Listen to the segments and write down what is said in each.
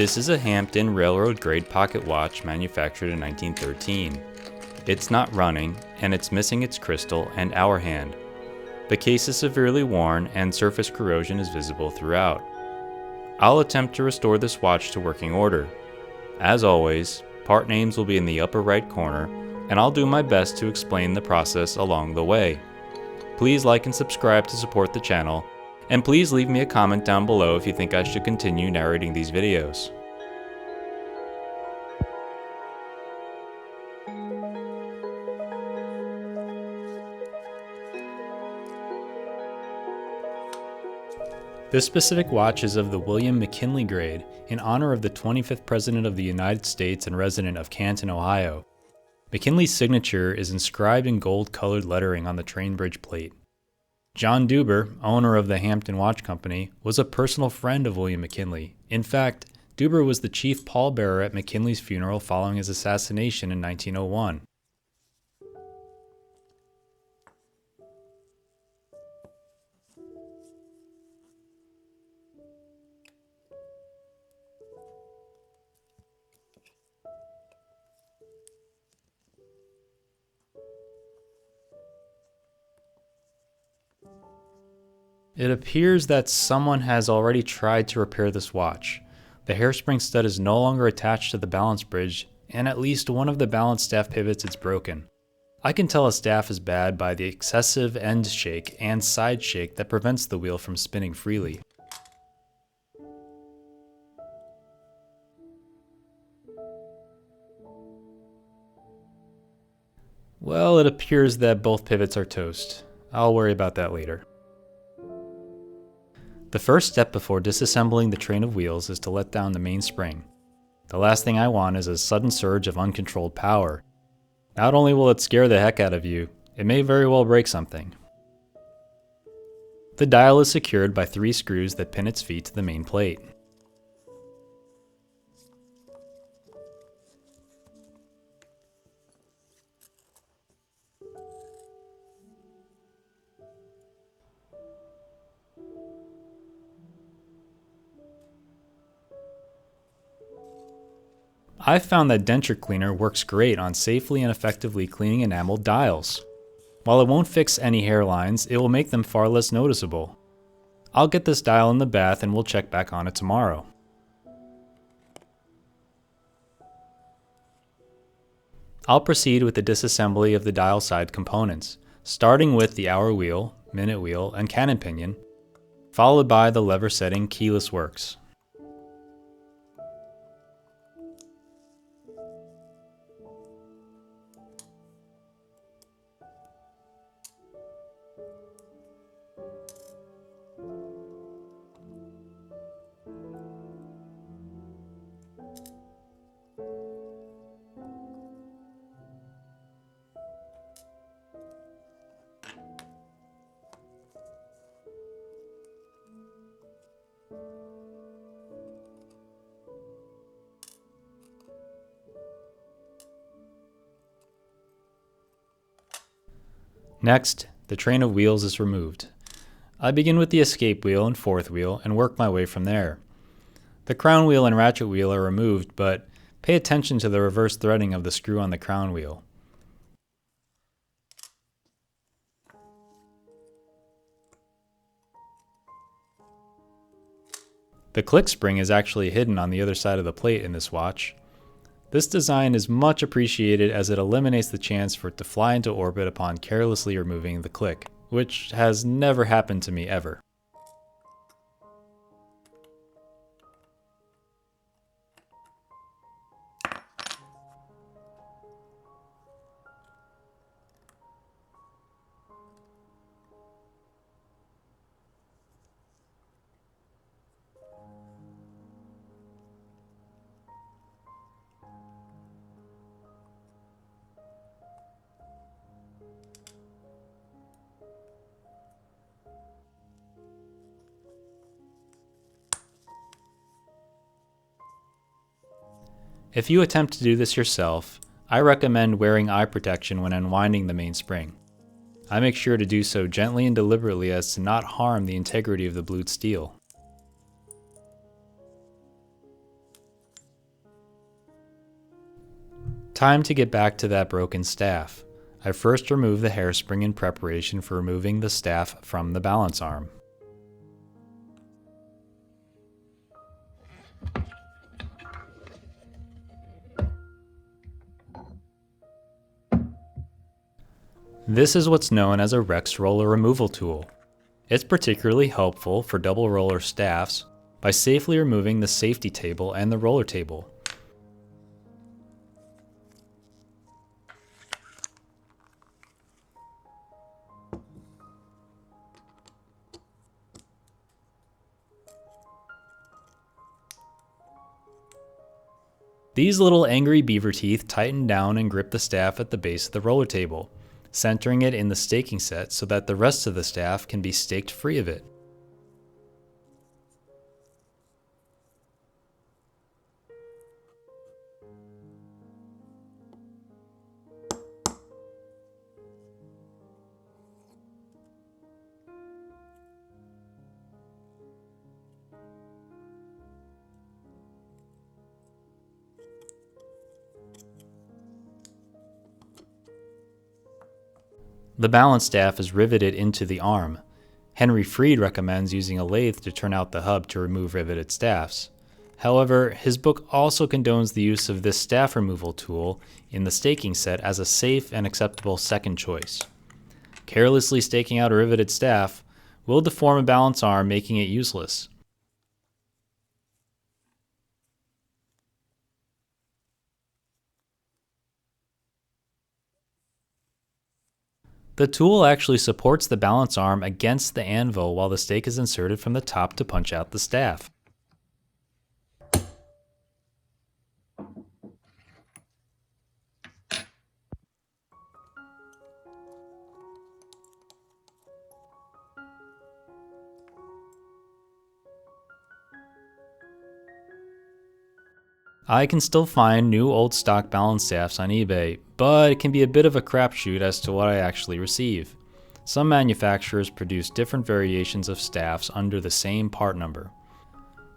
This is a Hampden railroad grade pocket watch manufactured in 1913. It's not running, and it's missing its crystal and hour hand. The case is severely worn and surface corrosion is visible throughout. I'll attempt to restore this watch to working order. As always, part names will be in the upper right corner, and I'll do my best to explain the process along the way. Please like and subscribe to support the channel, and please leave me a comment down below if you think I should continue narrating these videos. This specific watch is of the William McKinley grade in honor of the 25th President of the United States and resident of Canton, Ohio. McKinley's signature is inscribed in gold-colored lettering on the train bridge plate. John Duber, owner of the Hampden Watch Company, was a personal friend of William McKinley. In fact, Duber was the chief pallbearer at McKinley's funeral following his assassination in 1901. It appears that someone has already tried to repair this watch. The hairspring stud is no longer attached to the balance bridge, and at least one of the balance staff pivots is broken. I can tell a staff is bad by the excessive end shake and side shake that prevents the wheel from spinning freely. Well, it appears that both pivots are toast. I'll worry about that later. The first step before disassembling the train of wheels is to let down the mainspring. The last thing I want is a sudden surge of uncontrolled power. Not only will it scare the heck out of you, it may very well break something. The dial is secured by 3 screws that pin its feet to the main plate. I've found that denture cleaner works great on safely and effectively cleaning enameled dials. While it won't fix any hairlines, it will make them far less noticeable. I'll get this dial in the bath and we'll check back on it tomorrow. I'll proceed with the disassembly of the dial side components, starting with the hour wheel, minute wheel, and cannon pinion, followed by the lever setting keyless works. Next, the train of wheels is removed. I begin with the escape wheel and fourth wheel and work my way from there. The crown wheel and ratchet wheel are removed, but pay attention to the reverse threading of the screw on the crown wheel. The click spring is actually hidden on the other side of the plate in this watch. This design is much appreciated as it eliminates the chance for it to fly into orbit upon carelessly removing the click, which has never happened to me ever. If you attempt to do this yourself, I recommend wearing eye protection when unwinding the mainspring. I make sure to do so gently and deliberately as to not harm the integrity of the blued steel. Time to get back to that broken staff. I first remove the hairspring in preparation for removing the staff from the balance arm. This is what's known as a Rex roller removal tool. It's particularly helpful for double roller staffs by safely removing the safety table and the roller table. These little angry beaver teeth tighten down and grip the staff at the base of the roller table, centering it in the staking set so that the rest of the staff can be staked free of it. The balance staff is riveted into the arm. Henry Freed recommends using a lathe to turn out the hub to remove riveted staffs. However, his book also condones the use of this staff removal tool in the staking set as a safe and acceptable second choice. Carelessly staking out a riveted staff will deform a balance arm, making it useless. The tool actually supports the balance arm against the anvil while the stake is inserted from the top to punch out the staff. I can still find new old stock balance staffs on eBay, but it can be a bit of a crapshoot as to what I actually receive. Some manufacturers produce different variations of staffs under the same part number.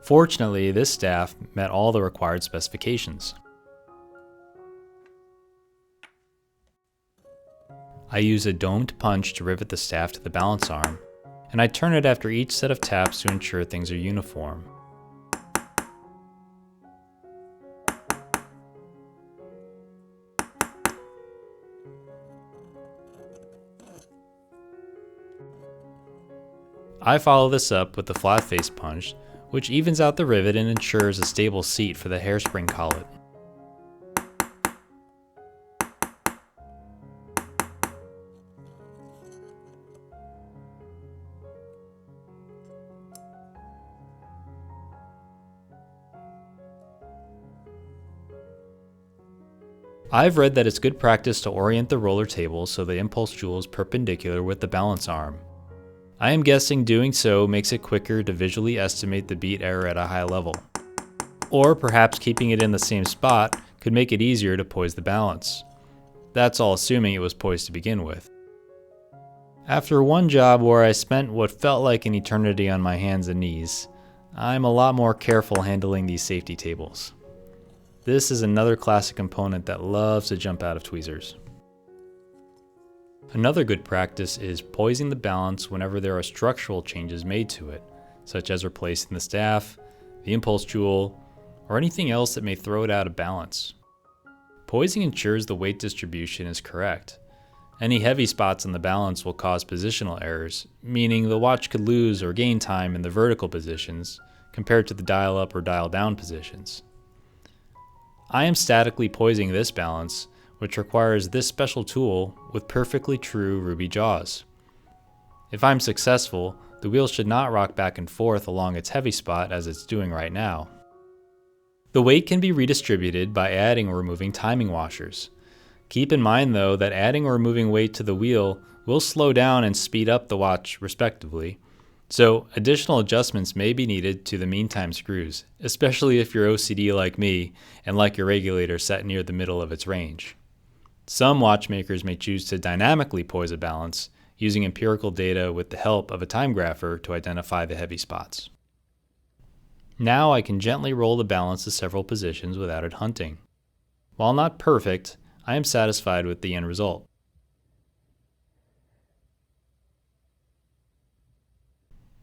Fortunately, this staff met all the required specifications. I use a domed punch to rivet the staff to the balance arm, and I turn it after each set of taps to ensure things are uniform. I follow this up with the flat face punch, which evens out the rivet and ensures a stable seat for the hairspring collet. I've read that it's good practice to orient the roller table so the impulse jewel is perpendicular with the balance arm. I am guessing doing so makes it quicker to visually estimate the beat error at a high level. Or perhaps keeping it in the same spot could make it easier to poise the balance. That's all assuming it was poised to begin with. After one job where I spent what felt like an eternity on my hands and knees, I'm a lot more careful handling these safety tables. This is another classic component that loves to jump out of tweezers. Another good practice is poising the balance whenever there are structural changes made to it, such as replacing the staff, the impulse jewel, or anything else that may throw it out of balance. Poising ensures the weight distribution is correct. Any heavy spots on the balance will cause positional errors, meaning the watch could lose or gain time in the vertical positions compared to the dial up or dial down positions. I am statically poising this balance, which requires this special tool with perfectly true ruby jaws. If I'm successful, the wheel should not rock back and forth along its heavy spot as it's doing right now. The weight can be redistributed by adding or removing timing washers. Keep in mind though that adding or removing weight to the wheel will slow down and speed up the watch respectively, so additional adjustments may be needed to the mean time screws, especially if you're OCD like me and like your regulator set near the middle of its range. Some watchmakers may choose to dynamically poise a balance using empirical data with the help of a time grapher to identify the heavy spots. Now I can gently roll the balance to several positions without it hunting. While not perfect, I am satisfied with the end result.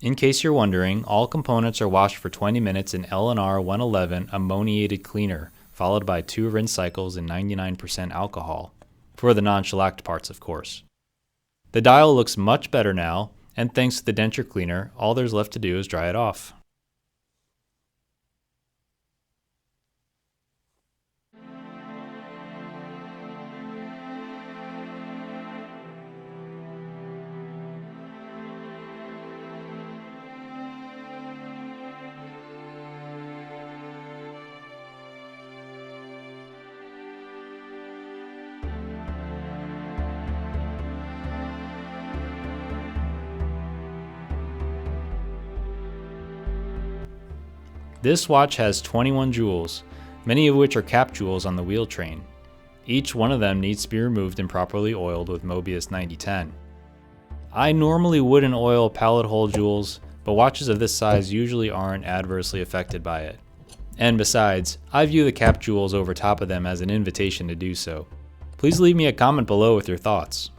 In case you're wondering, all components are washed for 20 minutes in L&R 111 ammoniated cleaner, followed by 2 rinse cycles in 99% alcohol. For the non-shellacked parts, of course. The dial looks much better now, and thanks to the denture cleaner, all there's left to do is dry it off. This watch has 21 jewels, many of which are cap jewels on the wheel train. Each one of them needs to be removed and properly oiled with Mobius 9010. I normally wouldn't oil pallet hole jewels, but watches of this size usually aren't adversely affected by it. And besides, I view the cap jewels over top of them as an invitation to do so. Please leave me a comment below with your thoughts.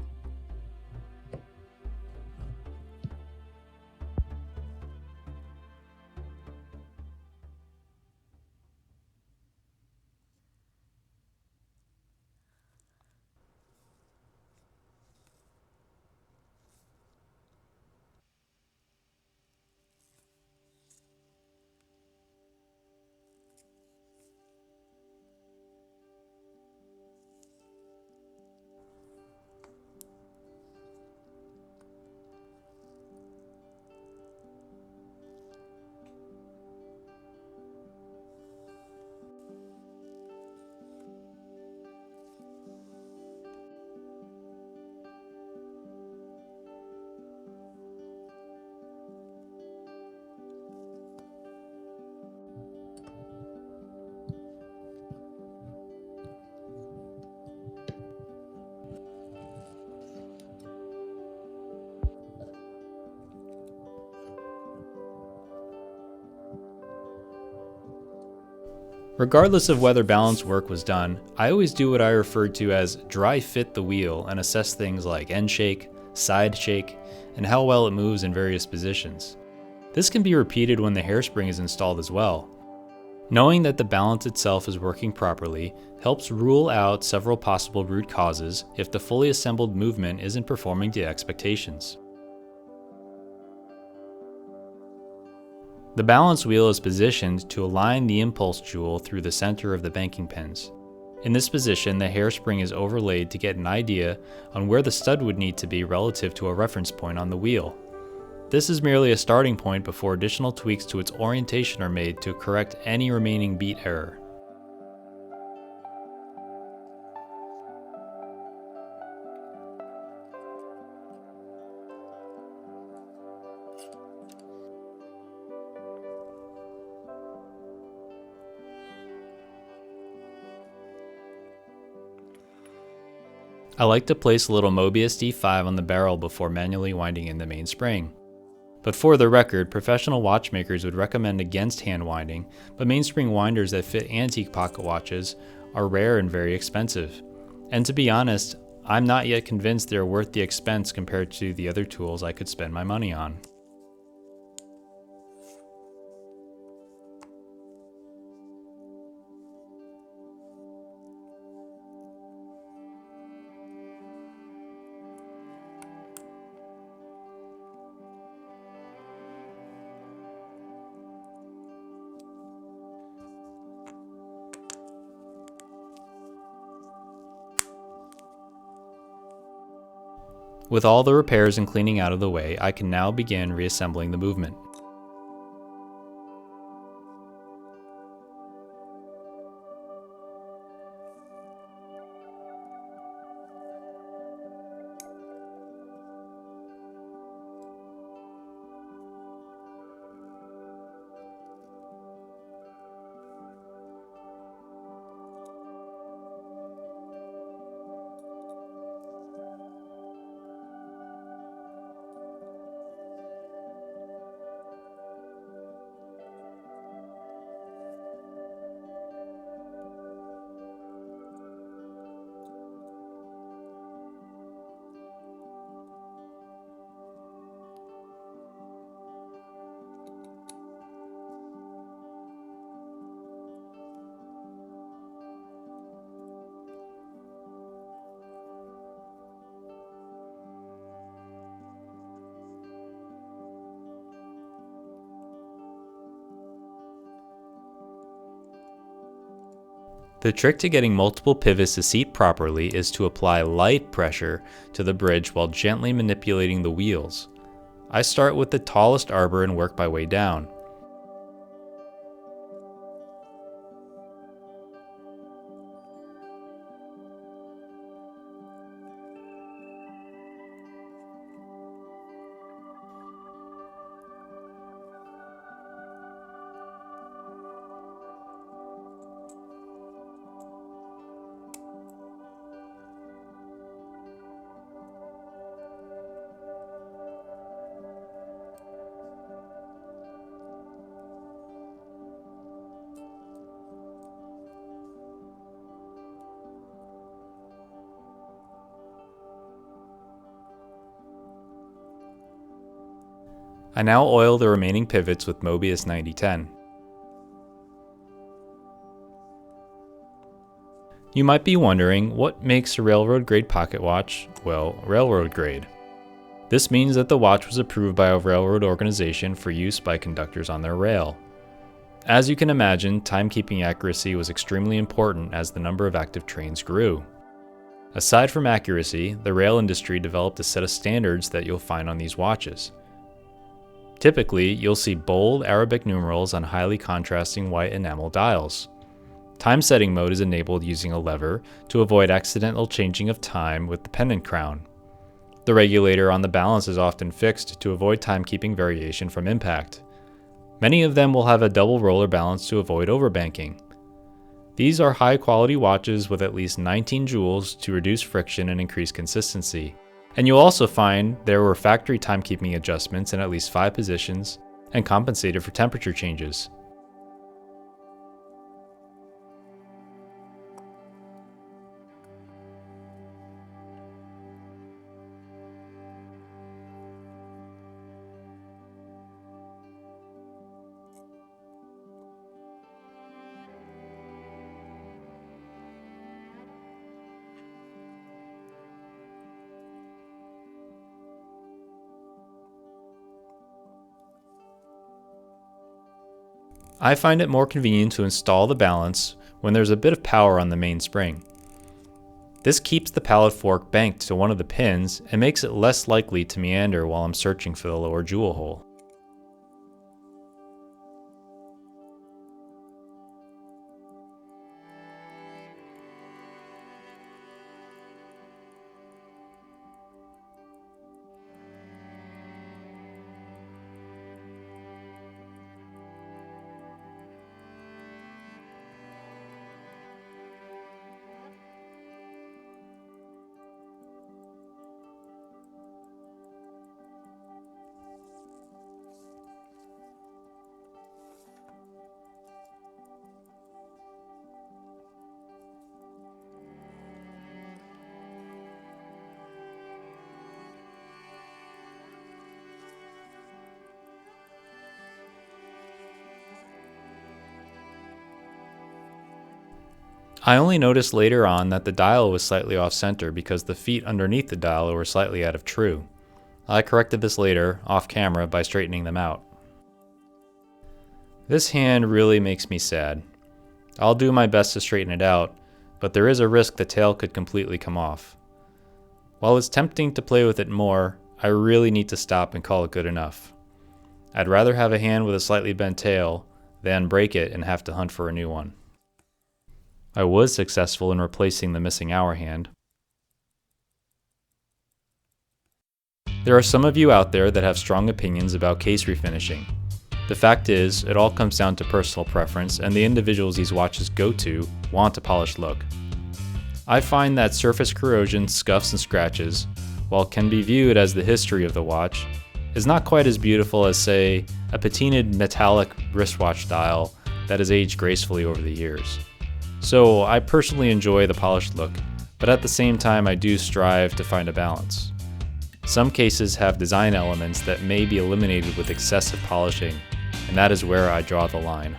Regardless of whether balance work was done, I always do what I referred to as dry fit the wheel and assess things like end shake, side shake, and how well it moves in various positions. This can be repeated when the hairspring is installed as well. Knowing that the balance itself is working properly helps rule out several possible root causes if the fully assembled movement isn't performing to expectations. The balance wheel is positioned to align the impulse jewel through the center of the banking pins. In this position, the hairspring is overlaid to get an idea on where the stud would need to be relative to a reference point on the wheel. This is merely a starting point before additional tweaks to its orientation are made to correct any remaining beat error. I like to place a little Mobius D5 on the barrel before manually winding in the main spring. But for the record, professional watchmakers would recommend against hand winding, but mainspring winders that fit antique pocket watches are rare and very expensive. And to be honest, I'm not yet convinced they're worth the expense compared to the other tools I could spend my money on. With all the repairs and cleaning out of the way, I can now begin reassembling the movement. The trick to getting multiple pivots to seat properly is to apply light pressure to the bridge while gently manipulating the wheels. I start with the tallest arbor and work my way down. I now oil the remaining pivots with Mobius 9010. You might be wondering, what makes a railroad grade pocket watch, well, railroad grade? This means that the watch was approved by a railroad organization for use by conductors on their rail. As you can imagine, timekeeping accuracy was extremely important as the number of active trains grew. Aside from accuracy, the rail industry developed a set of standards that you'll find on these watches. Typically, you'll see bold Arabic numerals on highly contrasting white enamel dials. Time setting mode is enabled using a lever to avoid accidental changing of time with the pendant crown. The regulator on the balance is often fixed to avoid timekeeping variation from impact. Many of them will have a double roller balance to avoid overbanking. These are high quality watches with at least 19 joules to reduce friction and increase consistency. And you'll also find there were factory timekeeping adjustments in at least 5 positions and compensated for temperature changes. I find it more convenient to install the balance when there's a bit of power on the main spring. This keeps the pallet fork banked to one of the pins and makes it less likely to meander while I'm searching for the lower jewel hole. I only noticed later on that the dial was slightly off center because the feet underneath the dial were slightly out of true. I corrected this later, off camera, by straightening them out. This hand really makes me sad. I'll do my best to straighten it out, but there is a risk the tail could completely come off. While it's tempting to play with it more, I really need to stop and call it good enough. I'd rather have a hand with a slightly bent tail than break it and have to hunt for a new one. I was successful in replacing the missing hour hand. There are some of you out there that have strong opinions about case refinishing. The fact is, it all comes down to personal preference, and the individuals these watches go to want a polished look. I find that surface corrosion, scuffs, and scratches, while it can be viewed as the history of the watch, is not quite as beautiful as, say, a patinaed metallic wristwatch dial that has aged gracefully over the years. So I personally enjoy the polished look, but at the same time I do strive to find a balance. Some cases have design elements that may be eliminated with excessive polishing, and that is where I draw the line.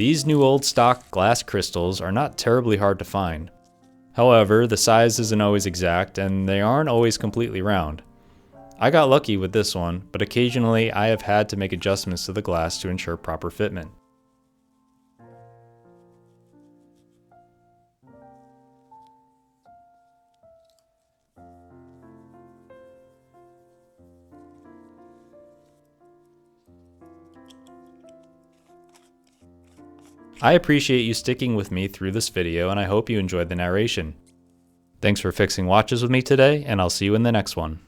These new old stock glass crystals are not terribly hard to find. However, the size isn't always exact and they aren't always completely round. I got lucky with this one, but occasionally I have had to make adjustments to the glass to ensure proper fitment. I appreciate you sticking with me through this video, and I hope you enjoyed the narration. Thanks for fixing watches with me today, and I'll see you in the next one.